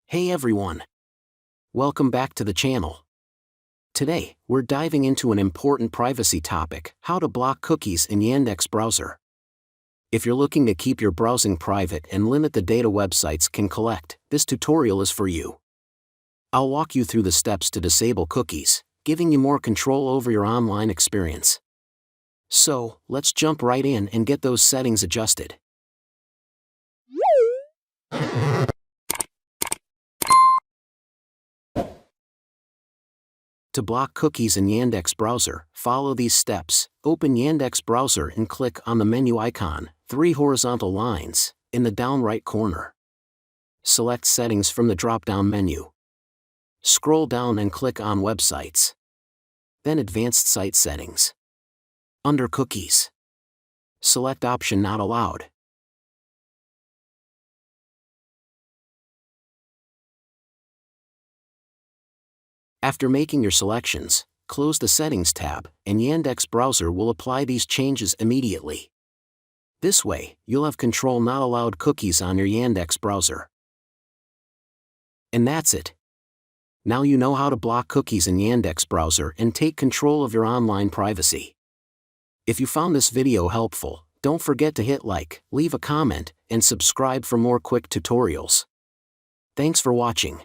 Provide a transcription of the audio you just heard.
Hey everyone! Welcome back to the channel. Today, we're diving into an important privacy topic: how to block cookies in Yandex Browser. If you're looking to keep your browsing private and limit the data websites can collect, this tutorial is for you. I'll walk you through the steps to disable cookies, giving you more control over your online experience. So, let's jump right in and get those settings adjusted. To block cookies in Yandex Browser, follow these steps. Open Yandex Browser and click on the menu icon, 3 horizontal lines, in the down right corner. Select Settings from the drop-down menu. Scroll down and click on Websites. Then Advanced Site Settings. Under Cookies, select option Not Allowed. After making your selections, close the Settings tab, and Yandex Browser will apply these changes immediately. This way, you'll have control Not Allowed cookies on your Yandex Browser. And that's it. Now you know how to block cookies in Yandex Browser and take control of your online privacy. If you found this video helpful, don't forget to hit like, leave a comment, and subscribe for more quick tutorials. Thanks for watching.